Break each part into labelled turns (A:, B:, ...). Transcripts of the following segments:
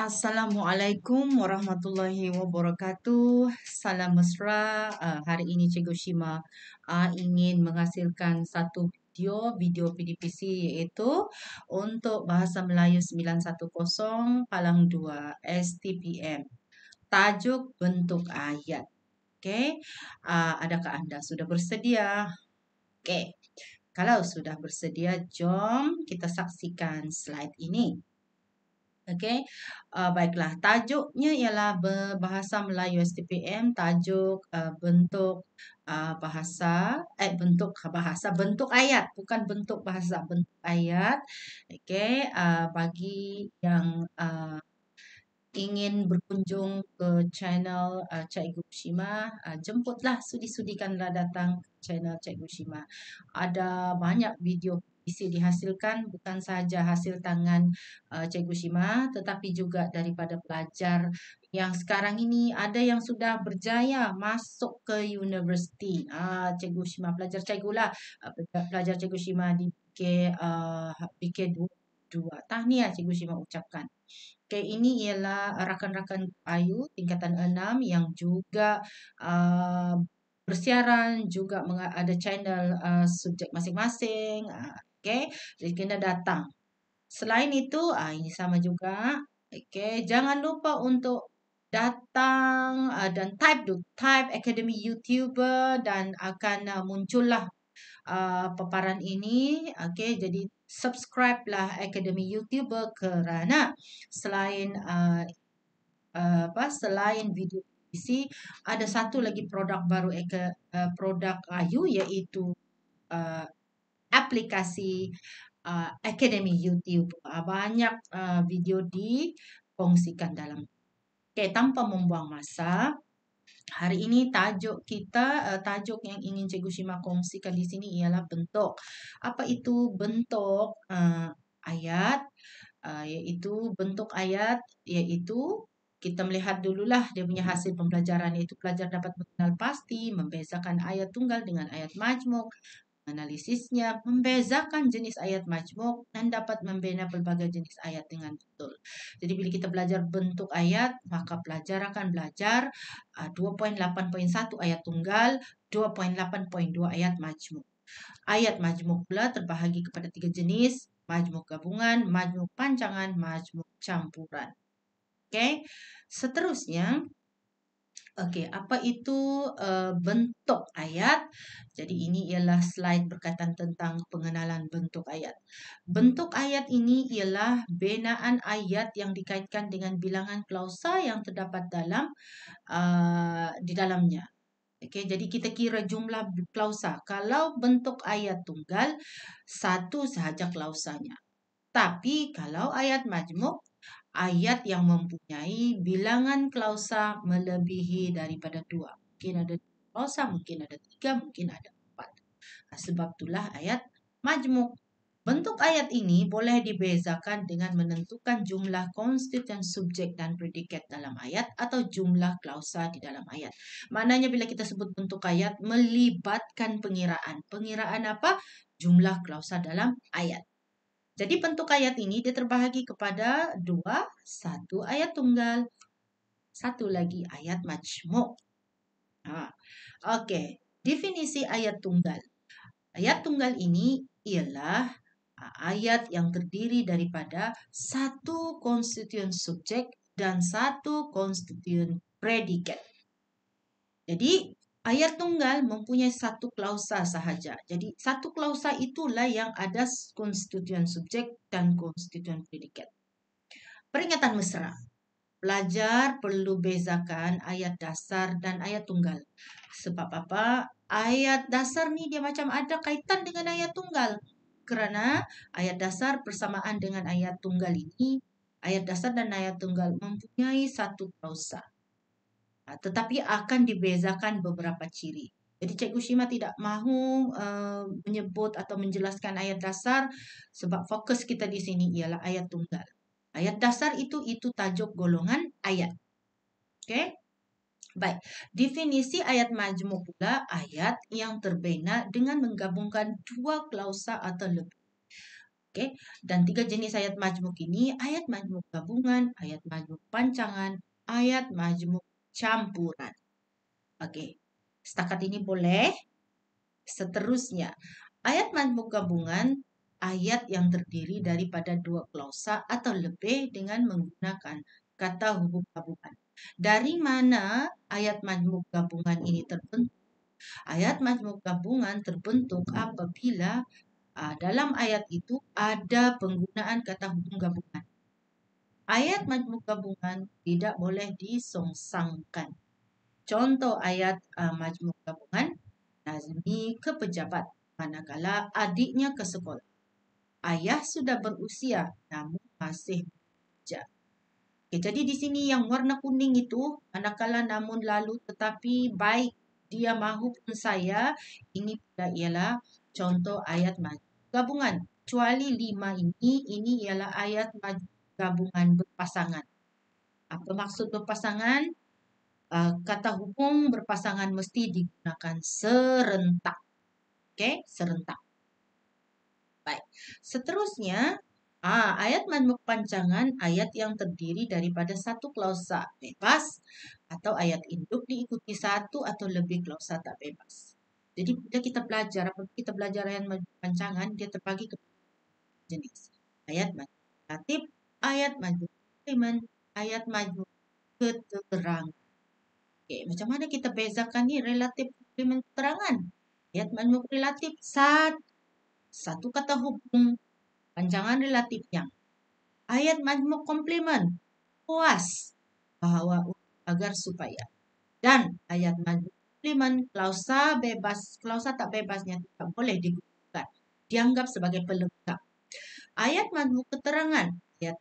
A: Assalamualaikum warahmatullahi wabarakatuh. Salam mesra. Hari ini Cikgu Shima ingin menghasilkan satu video PDPC iaitu untuk Bahasa Melayu 910 Palang 2 STPM. Tajuk bentuk ayat. Okey. Adakah anda sudah bersedia? Okey. Kalau sudah bersedia, jom kita saksikan slide ini. Okey, baiklah. Tajuknya ialah Bahasa Melayu STPM. Tajuk bentuk bentuk ayat, bukan bentuk bahasa, bentuk ayat. Okey, bagi yang ingin berkunjung ke channel Cikgu Shima, jemputlah, sudi-sudikanlah datang ke channel Cikgu Shima. Ada banyak video isi dihasilkan, bukan sahaja hasil tangan Cikgu Shima, tetapi juga daripada pelajar yang sekarang ini ada yang sudah berjaya masuk ke universiti. Cikgu Shima, pelajar cikgu lah, pelajar Cikgu Shima di BK2. Tahniah Cikgu Shima ucapkan. Okay, ini ialah rakan-rakan Ayu tingkatan 6 yang juga bersiaran, juga ada channel subjek masing-masing. Okay, jadi kena datang. Selain itu, ini sama juga. Okay, jangan lupa untuk datang dan type Academy YouTuber dan akan muncullah paparan ini. Okey, jadi subscribe lah Academy YouTuber kerana selain selain video isi, ada satu lagi produk baru produk Ayu, iaitu aplikasi Academy YouTube. Banyak video dikongsikan dalam. Okey, tanpa membuang masa, hari ini tajuk yang ingin Cikgu Shima kongsikan di sini ialah bentuk. Apa itu bentuk ayat? Iaitu bentuk ayat, iaitu kita melihat dululah dia punya hasil pembelajaran, iaitu pelajar dapat mengenal pasti, membezakan ayat tunggal dengan ayat majmuk, analisisnya, membezakan jenis ayat majmuk dan dapat membina pelbagai jenis ayat dengan betul. Jadi bila kita belajar bentuk ayat, maka pelajar akan belajar 2.8.1 ayat tunggal, 2.8.2 ayat majmuk. Ayat majmuk pula terbahagi kepada 3 jenis: majmuk gabungan, majmuk panjangan, majmuk campuran. Okey. Seterusnya, apa itu bentuk ayat? Jadi ini ialah slide berkaitan tentang pengenalan bentuk ayat. Bentuk ayat ini ialah binaan ayat yang dikaitkan dengan bilangan klausa yang terdapat di dalamnya. Okey, jadi kita kira jumlah klausa. Kalau bentuk ayat tunggal, satu sahaja klausanya. Tapi kalau ayat majmuk, ayat yang mempunyai bilangan klausa melebihi daripada 2. Mungkin ada 2 klausa, mungkin ada 3, mungkin ada 4. Sebab itulah ayat majmuk. Bentuk ayat ini boleh dibezakan dengan menentukan jumlah konstituen subjek dan predikat dalam ayat atau jumlah klausa di dalam ayat. Maknanya bila kita sebut bentuk ayat, melibatkan pengiraan. Pengiraan apa? Jumlah klausa dalam ayat. Jadi bentuk ayat ini dia terbahagi kepada 2, 1 ayat tunggal, 1 lagi ayat majmuk. Okey, definisi ayat tunggal. Ayat tunggal ini ialah ayat yang terdiri daripada 1 konstituen subjek dan 1 konstituen predikat. Jadi ayat tunggal mempunyai 1 klausa sahaja. Jadi 1 klausa itulah yang ada konstituen subjek dan konstituen predikat. Peringatan mesra. Pelajar perlu bezakan ayat dasar dan ayat tunggal. Sebab apa? Ayat dasar ni dia macam ada kaitan dengan ayat tunggal. Kerana ayat dasar bersamaan dengan ayat tunggal ini, ayat dasar dan ayat tunggal mempunyai 1 klausa. Tetapi akan dibezakan beberapa ciri. Jadi Cikgu Shima tidak mahu menyebut atau menjelaskan ayat dasar sebab fokus kita di sini ialah ayat tunggal. Ayat dasar itu tajuk golongan ayat. Okey? Baik. Definisi ayat majmuk pula ayat yang terbina dengan menggabungkan 2 klausa atau lebih. Oke, dan 3 jenis ayat majmuk ini, ayat majmuk gabungan, ayat majmuk pancangan, ayat majmuk campuran. Oke, setakat ini boleh. Seterusnya, ayat majmuk gabungan, ayat yang terdiri daripada 2 klausa atau lebih dengan menggunakan kata hubung gabungan. Dari mana ayat majmuk gabungan ini terbentuk? Ayat majmuk gabungan terbentuk apabila dalam ayat itu ada penggunaan kata hubung gabungan. Ayat majmuk gabungan tidak boleh disongsangkan. Contoh ayat majmuk gabungan, Nazmi ke pejabat manakala adiknya ke sekolah. Ayah sudah berusia namun masih bekerja. Oke, jadi di sini yang warna kuning itu manakala namun lalu tetapi baik dia maupun saya, ini ialah contoh ayat majmuk gabungan. Kecuali 5 ini ialah ayat majmuk gabungan berpasangan. Apa maksud berpasangan? Kata hubung berpasangan mesti digunakan serentak. Oke, serentak. Baik. Seterusnya, ayat majmuk pancangan ayat yang terdiri daripada 1 klausa bebas atau ayat induk diikuti 1 atau lebih klausa tak bebas. Jadi bila kita belajar ayat majmuk pancangan, dia terbagi ke jenis. Ayat majmuk relatif, ayat majmuk komplement, ayat majmuk keterangan. Oke, macam mana kita bezakan ni relatif komplement keterangan? Ayat majmuk relatif satu kata hubung panjangan relatifnya. Ayat majmuk komplement puas bahwa agar supaya. Dan ayat majmuk komplement klausa tak bebasnya tidak boleh digunakan. Dianggap sebagai pelengkap. Ayat majmuk keterangan, ayat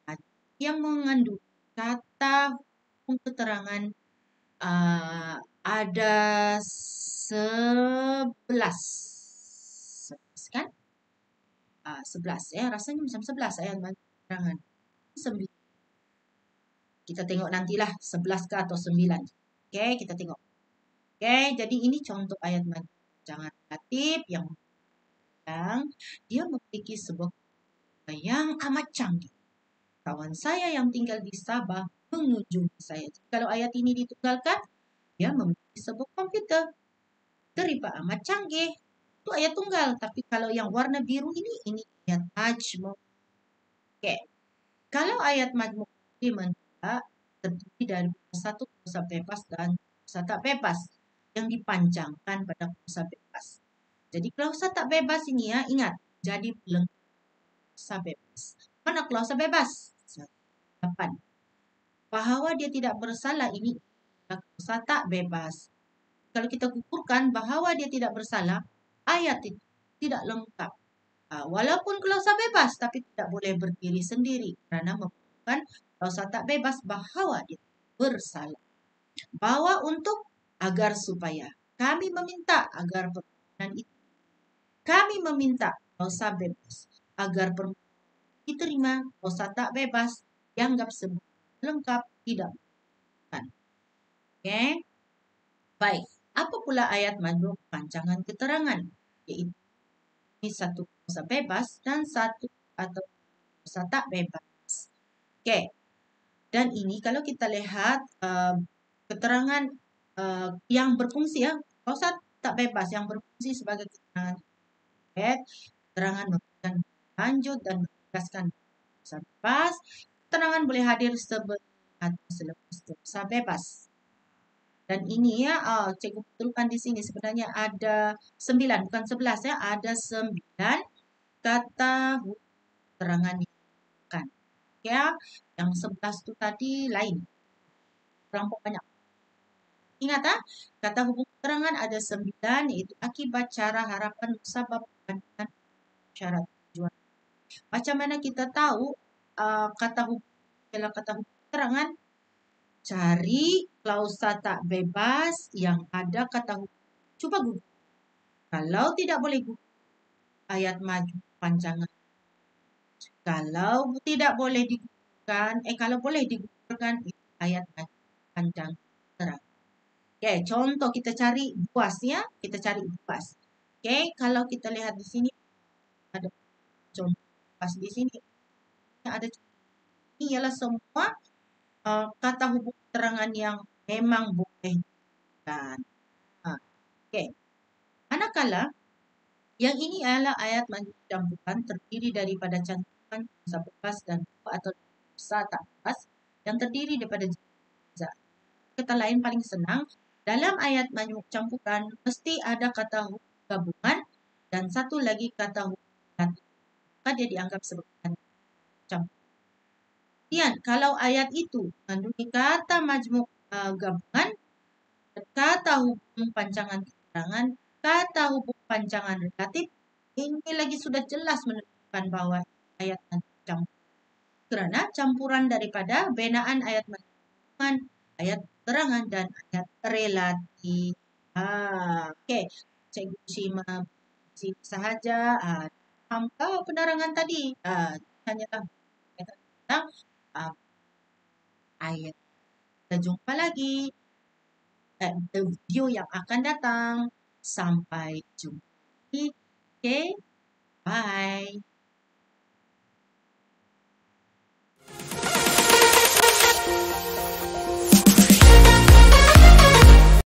A: yang mengandung kata hubung keterangan ada 11. 11 kan? 11 ya, rasanya macam 11 ayat majmuk keterangan. 9. Kita tengok nantilah 11 ke atau 9. Oke, kita tengok. Oke, jadi ini contoh ayat majmuk jangan relatif yang dia memiliki sebuah yang amat canggih. Kawan saya yang tinggal di Sabah mengunjungi saya. Kalau ayat ini ditunggalkan, dia memiliki sebuah komputer. Teriba amat canggih. Itu ayat tunggal. Tapi kalau yang warna biru ini ayat majmuk. Oke. Kalau ayat majmuk komplement terdiri dari 1 klausa bebas dan klausa tak bebas yang dipanjangkan pada klausa bebas. Jadi klausa tak bebas ini ya, ingat, jadi pelengkap klausa bebas. Mana klausa bebas? 8. Bahwa dia tidak bersalah ini klausa tak bebas. Kalau kita gugurkan bahwa dia tidak bersalah, ayat itu tidak lengkap. Walaupun klausa bebas, tapi tidak boleh berdiri sendiri karena merupakan klausa tak bebas bahwa dia bersalah. Bahwa untuk agar supaya kami meminta agar permohonan itu, kami meminta klausa bebas agar permohonan diterima, klausa tak bebas dianggap sebagai lengkap tidak. Oke, baik. Apa pula ayat majmuk pancangan keterangan? Yaitu ini 1 klausa bebas dan 1 atau klausa tak bebas. Oke, dan ini kalau kita lihat keterangan yang berfungsi ya, klausa tak bebas yang berfungsi sebagai keterangan keterangan memberikan lanjut dan menegaskan klausa bebas. Keterangan boleh hadir sebelum atau selepas klausa bebas. Dan ini ya, cikgu betulkan di sini sebenarnya ada 9, bukan 11 ya, ada 9 kata keterangan kan. Ya, yang 11 itu tadi lain. Terlampau banyak. Ingat kata hubung keterangan ada 9 yaitu akibat, cara, harapan, musabab, dan syarat tujuan. Macam mana kita tahu kata hubung adalah kata hubung keterangan? Cari klausa tak bebas yang ada kata hubung. Coba Google. Kalau tidak boleh Google, ayat majmuk pancangan. Kalau tidak boleh digugurkan, kalau boleh digugurkan ayat majmuk pancangan keterangan. Oke, contoh kita cari buas ya, kita cari buas. Oke, kalau kita lihat di sini ada contoh pas di sini ada ini ialah semua kata hubung keterangan yang memang boleh digunakan. Okey. Manakala yang ini adalah ayat majmuk campuran terdiri daripada cantuman bahasa bekas dan dua atau bahasa tak bekas yang terdiri daripada jazak. Kata lain paling senang, dalam ayat majmuk campuran mesti ada kata hubung gabungan dan satu lagi kata hubung relatif. Maka dia dianggap sebagai campuran. Kemudian kalau ayat itu mengandungi kata majmuk gabungan, kata hubung pancangan keterangan, kata hubung pancangan relatif, ini lagi sudah jelas menunjukkan bahwa ayat campuran. Kerana campuran daripada benaan ayat gabungan, ayat keterangan dan ayat relatif. Okey, Cikgu Shima sini sahaja. Hamka penerangan tadi. Hanyalah tentang ayat. Kita jumpa lagi video yang akan datang. Sampai jumpa. Okay, bye.